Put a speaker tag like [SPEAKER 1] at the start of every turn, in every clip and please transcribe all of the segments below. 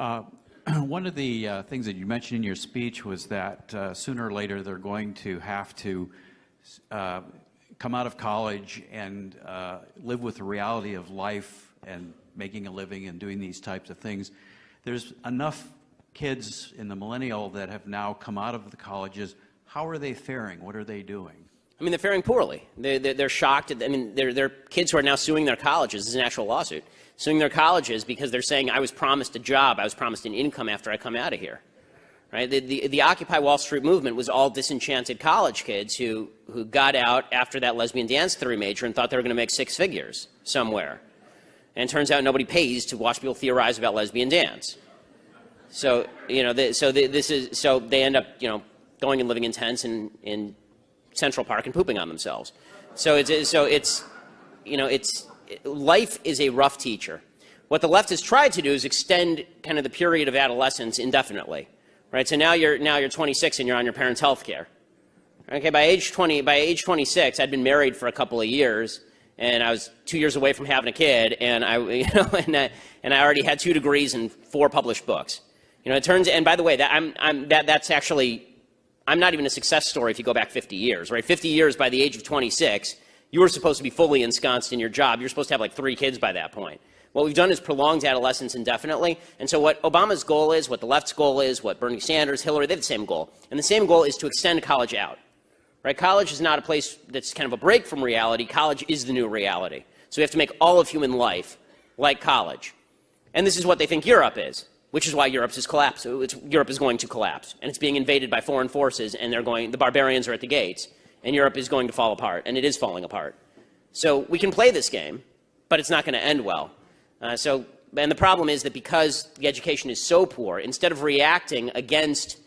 [SPEAKER 1] One of the things that you mentioned in your speech was that sooner or later they're going to have to come out of college and live with the reality of life and making a living and doing these types of things. There's enough kids in the millennial that have now come out of the colleges. How are they faring? What are they doing?
[SPEAKER 2] I mean, they're faring poorly. They're shocked. I mean, they're kids who are now suing their colleges. This is an actual lawsuit. Suing their colleges because they're saying, I was promised a job, I was promised an income after I come out of here. Right? The Occupy Wall Street movement was all disenchanted college kids who got out after that lesbian dance theory major and thought they were going to make 6 figures somewhere. And it turns out nobody pays to watch people theorize about lesbian dance. So, you know, so they end up, you know, going and living in tents in Central Park and pooping on themselves. Life is a rough teacher. What the left has tried to do is extend kind of the period of adolescence indefinitely, right? So now you're 26 and you're on your parents' health care. Okay, by age 26, I'd been married for a couple of years, and I was 2 years away from having a kid, and I already had 2 degrees and 4 published books. You know, it turns, and by the way, that's actually, I'm not even a success story if you go back 50 years, right? 50 years by the age of 26, you were supposed to be fully ensconced in your job. You're supposed to have like 3 kids by that point. What we've done is prolonged adolescence indefinitely. And so what Obama's goal is, what the left's goal is, what Bernie Sanders, Hillary, they have the same goal. And the same goal is to extend college out. Right? College is not a place that's kind of a break from reality. College is the new reality. So we have to make all of human life like college. And this is what they think Europe is, which is why Europe is going to collapse. And it's being invaded by foreign forces, and the barbarians are at the gates. And Europe is going to fall apart, and it is falling apart. So we can play this game, but it's not going to end well. And the problem is that because the education is so poor, instead of reacting against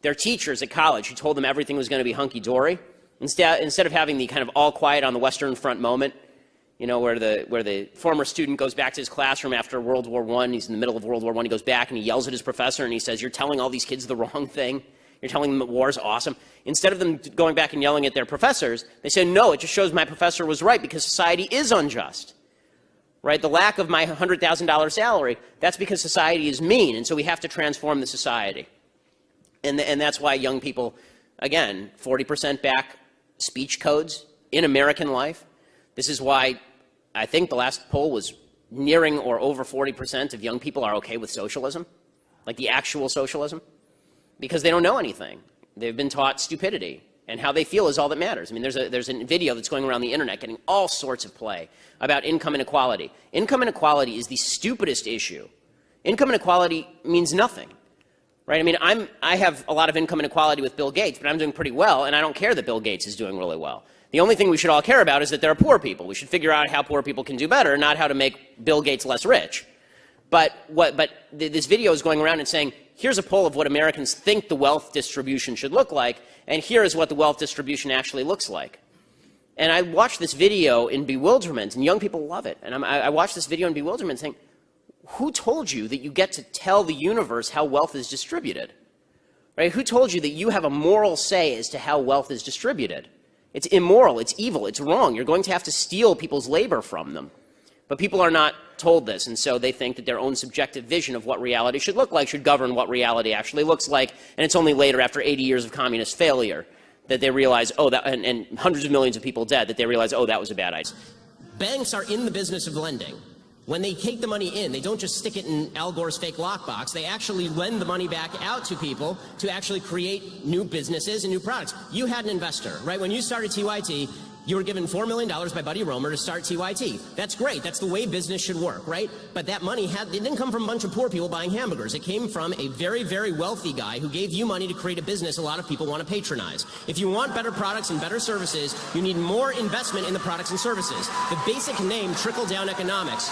[SPEAKER 2] their teachers at college who told them everything was going to be hunky-dory, instead of having the kind of all quiet on the Western Front moment, you know, where the former student goes back to his classroom after World War I, he's in the middle of World War I, he goes back and he yells at his professor and he says, "You're telling all these kids the wrong thing. You're telling them that war is awesome." Instead of them going back and yelling at their professors, they say, "No, it just shows my professor was right because society is unjust." Right? The lack of my $100,000 salary, that's because society is mean, and so we have to transform the society. And that's why young people, again, 40% back speech codes in American life. This is why I think the last poll was nearing or over 40% of young people are okay with socialism, like the actual socialism, because they don't know anything. They've been taught stupidity, and how they feel is all that matters. I mean, there's a video that's going around the internet getting all sorts of play about income inequality. Income inequality is the stupidest issue. Income inequality means nothing, right? I mean, I have a lot of income inequality with Bill Gates, but I'm doing pretty well, and I don't care that Bill Gates is doing really well. The only thing we should all care about is that there are poor people. We should figure out how poor people can do better, not how to make Bill Gates less rich. But this video is going around and saying, here's a poll of what Americans think the wealth distribution should look like, and here is what the wealth distribution actually looks like. And I watched this video in bewilderment, and young people love it. And I watched this video in bewilderment saying, who told you that you get to tell the universe how wealth is distributed? Right? Who told you that you have a moral say as to how wealth is distributed? It's immoral, it's evil, it's wrong. You're going to have to steal people's labor from them. But people are not told this, and so they think that their own subjective vision of what reality should look like should govern what reality actually looks like, and it's only later, after 80 years of communist failure, that they realize, oh, and hundreds of millions of people dead, that they realize, oh, that was a bad idea.
[SPEAKER 3] Banks are in the business of lending. When they take the money in, they don't just stick it in Al Gore's fake lockbox. They actually lend the money back out to people to actually create new businesses and new products. You had an investor, right? When you started TYT, you were given $4 million by Buddy Roemer to start TYT. That's great. That's the way business should work, right? But that money it didn't come from a bunch of poor people buying hamburgers. It came from a very, very wealthy guy who gave you money to create a business a lot of people want to patronize. If you want better products and better services, you need more investment in the products and services. The basic name, trickle-down economics.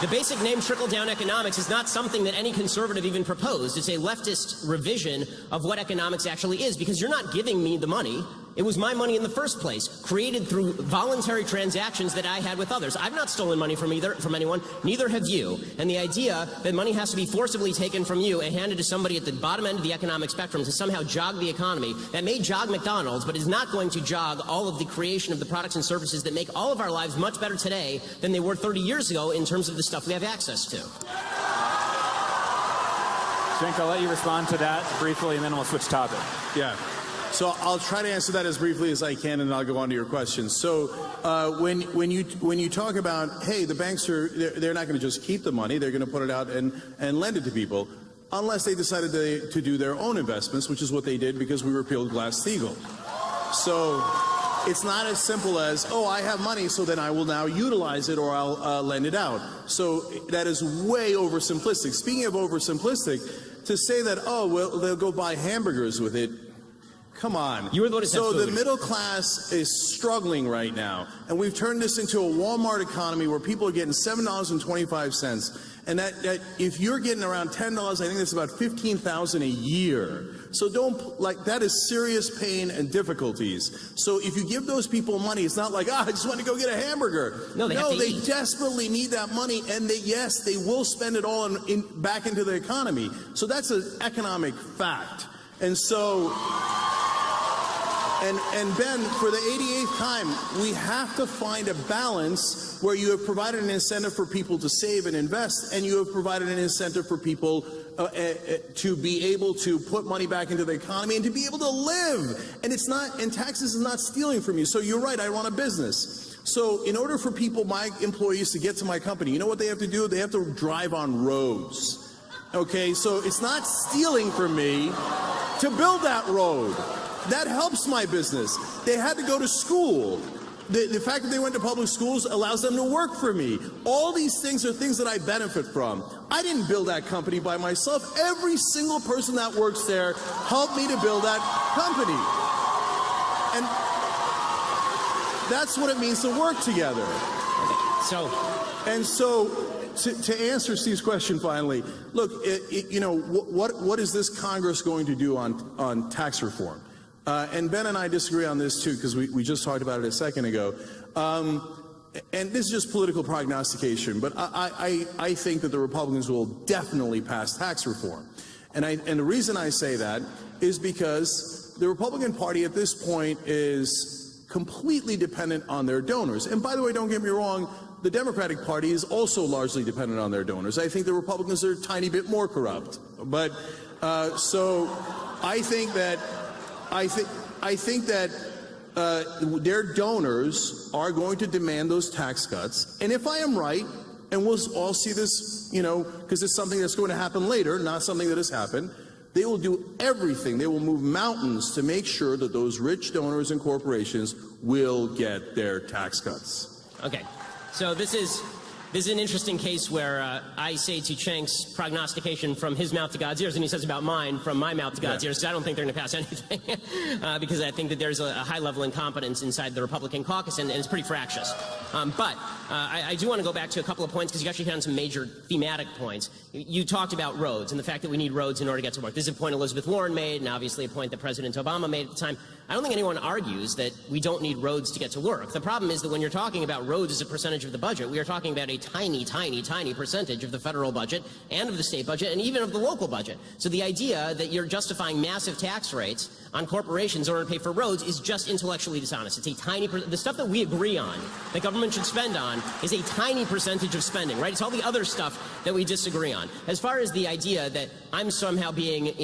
[SPEAKER 3] The basic name trickle-down economics is not something that any conservative even proposed. It's a leftist revision of what economics actually is, because you're not giving me the money. It was my money in the first place, created through voluntary transactions that I had with others. I've not stolen money from anyone, neither have you. And the idea that money has to be forcibly taken from you and handed to somebody at the bottom end of the economic spectrum to somehow jog the economy, that may jog McDonald's, but is not going to jog all of the creation of the products and services that make all of our lives much better today than they were 30 years ago in terms of the stuff we have access to.
[SPEAKER 4] Cenk, I'll let you respond to that briefly, and then we'll switch topic.
[SPEAKER 5] Yeah. So I'll try to answer that as briefly as I can, and I'll go on to your questions. So when you talk about, hey, the banks they're not going to just keep the money, they're going to put it out and lend it to people, unless they decided to do their own investments, which is what they did because we repealed Glass-Steagall. So it's not as simple as, oh, I have money, so then I will now utilize it or I'll lend it out. So that is way oversimplistic. Speaking of oversimplistic, to say that, oh, well, they'll go buy hamburgers with it, come on.
[SPEAKER 3] You were the one who said
[SPEAKER 5] so
[SPEAKER 3] food.
[SPEAKER 5] The middle class is struggling right now, and we've turned this into a Walmart economy where people are getting $7.25, and that if you're getting around $10, I think that's about $15,000 a year. So that is serious pain and difficulties. So if you give those people money, it's not like, I just want to go get a hamburger.
[SPEAKER 3] No, they
[SPEAKER 5] desperately need that money, and yes, they will spend it all back into the economy. So that's an economic fact. And so, and Ben, for the 88th time, we have to find a balance where you have provided an incentive for people to save and invest, and you have provided an incentive for people to be able to put money back into the economy and to be able to live. And taxes is not stealing from you. So you're right, I run a business. So in order for my employees to get to my company, you know what they have to do? They have to drive on roads. Okay, so it's not stealing from me to build that road. That helps my business. They had to go to school. The fact that they went to public schools allows them to work for me. All these things are things that I benefit from. I didn't build that company by myself. Every single person that works there helped me to build that company. And that's what it means to work together. So to answer Steve's question finally, look, what is this Congress going to do on tax reform? And Ben and I disagree on this too, because we just talked about it a second ago. And this is just political prognostication, but I think that the Republicans will definitely pass tax reform. And the reason I say that is because the Republican Party at this point is completely dependent on their donors. And by the way, don't get me wrong, the Democratic Party is also largely dependent on their donors. I think the Republicans are a tiny bit more corrupt. But so I think that their donors are going to demand those tax cuts. And if I am right, and we'll all see this, because it's something that's going to happen later, not something that has happened, they will do everything. They will move mountains to make sure that those rich donors and corporations will get their tax cuts.
[SPEAKER 3] Okay. So this is an interesting case where I say to Cenk's prognostication from his mouth to God's ears, and he says about mine from my mouth to God's ears, because I don't think they're going to pass anything, because I think that there's a high-level incompetence inside the Republican caucus, and it's pretty fractious. But I do want to go back to a couple of points, because you actually hit on some major thematic points. You talked about roads and the fact that we need roads in order to get to work. This is a point Elizabeth Warren made, and obviously a point that President Obama made at the time. I don't think anyone argues that we don't need roads to get to work. The problem is that when you're talking about roads as a percentage of the budget, we are talking about a tiny, tiny, tiny percentage of the federal budget and of the state budget and even of the local budget. So the idea that you're justifying massive tax rates on corporations in order to pay for roads is just intellectually dishonest. It's a tiny the stuff that we agree on, that government should spend on, is a tiny percentage of spending, right? It's all the other stuff that we disagree on. As far as the idea that I'm somehow being,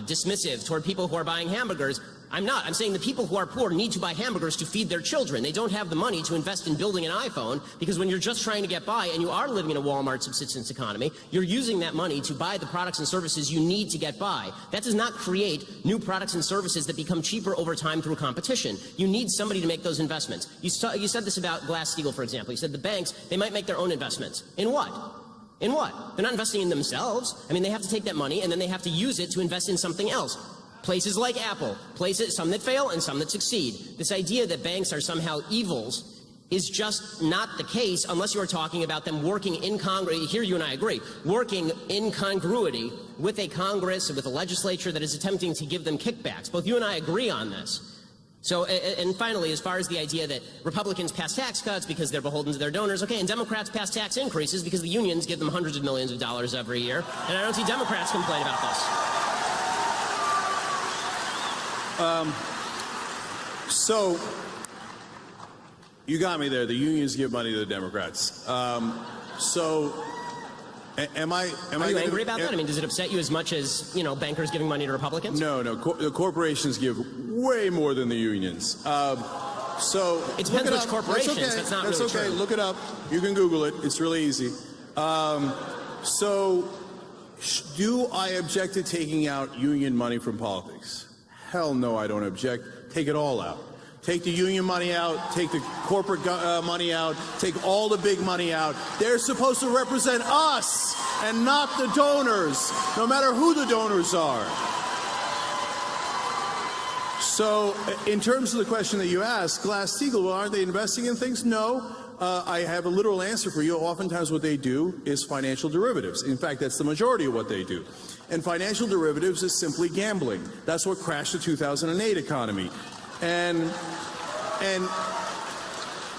[SPEAKER 3] dismissive toward people who are buying hamburgers, I'm not. I'm saying the people who are poor need to buy hamburgers to feed their children. They don't have the money to invest in building an iPhone, because when you're just trying to get by and you are living in a Walmart subsistence economy, you're using that money to buy the products and services you need to get by. That does not create new products and services that become cheaper over time through competition. You need somebody to make those investments. You said this about Glass-Steagall, for example. You said the banks, they might make their own investments. In what? In what? They're not investing in themselves. I mean, they have to take that money and then they have to use it to invest in something else. Places like Apple, some that fail and some that succeed. This idea that banks are somehow evils is just not the case unless you are talking about them working in Congress. Here you and I agree, working in congruity with a Congress and with a legislature that is attempting to give them kickbacks. Both you and I agree on this. So, and finally, as far as the idea that Republicans pass tax cuts because they're beholden to their donors, okay, and Democrats pass tax increases because the unions give them hundreds of millions of dollars every year, and I don't see Democrats complain about this.
[SPEAKER 5] So, you got me there. The unions give money to the Democrats. So, am I
[SPEAKER 3] Are you angry about that? I mean, does it upset you as much as, you know, bankers giving money to Republicans?
[SPEAKER 5] No. The corporations give way more than the unions. So
[SPEAKER 3] it depends which corporations. That's not really
[SPEAKER 5] okay.
[SPEAKER 3] true.
[SPEAKER 5] Look it up. You can Google it. It's really easy. So, do I object to taking out union money from politics? Hell no, I don't object. Take it all out. Take the union money out, take the corporate money out, take all the big money out. They're supposed to represent us and not the donors, no matter who the donors are. So, in terms of the question that you asked, Glass-Steagall, well, aren't they investing in things? No. I have a literal answer for you. Oftentimes what they do is financial derivatives. In fact, that's the majority of what they do. And financial derivatives is simply gambling. That's what crashed the 2008 economy. And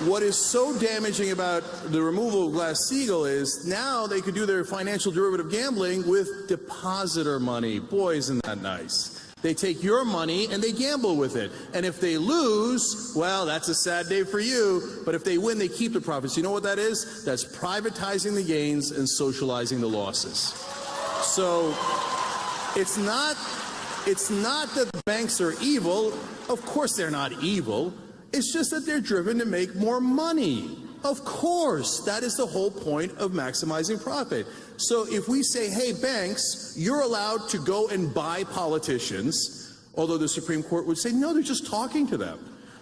[SPEAKER 5] what is so damaging about the removal of Glass-Steagall is now they could do their financial derivative gambling with depositor money. Boy, isn't that nice. They take your money and they gamble with it. And if they lose, well, that's a sad day for you. But if they win, they keep the profits. You know what that is? That's privatizing the gains and socializing the losses. So it's not that banks are evil. Of course they're not evil. It's just that they're driven to make more money. Of course, that is the whole point of maximizing profit. So if we say, hey, banks, you're allowed to go and buy politicians, although the Supreme Court would say, no, they're just talking to them.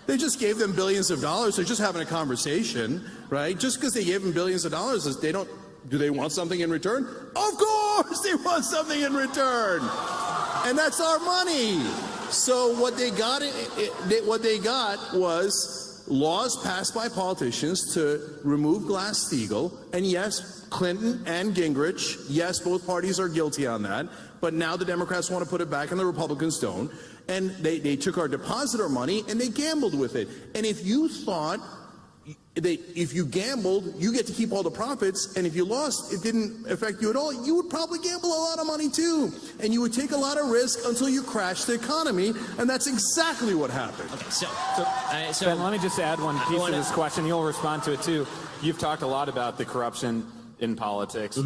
[SPEAKER 5] They just gave them billions of dollars. They're just having a conversation, right? Just because they gave them billions of dollars, do they want something in return? Of course they want something in return. And that's our money. So what they got was laws passed by politicians to remove Glass-Steagall, and yes, Clinton and Gingrich, yes, both parties are guilty on that, but now the Democrats want to put it back and the Republicans don't, and they took our depositor money and they gambled with it. And if you thought if you gambled, you get to keep all the profits, and if you lost, it didn't affect you at all, you would probably gamble a lot of money too. And you would take a lot of risk until you crash the economy, and that's exactly what happened.
[SPEAKER 3] Okay, so
[SPEAKER 4] Ben, let me just add one piece to this question. You'll respond to it too. You've talked a lot about the corruption in politics.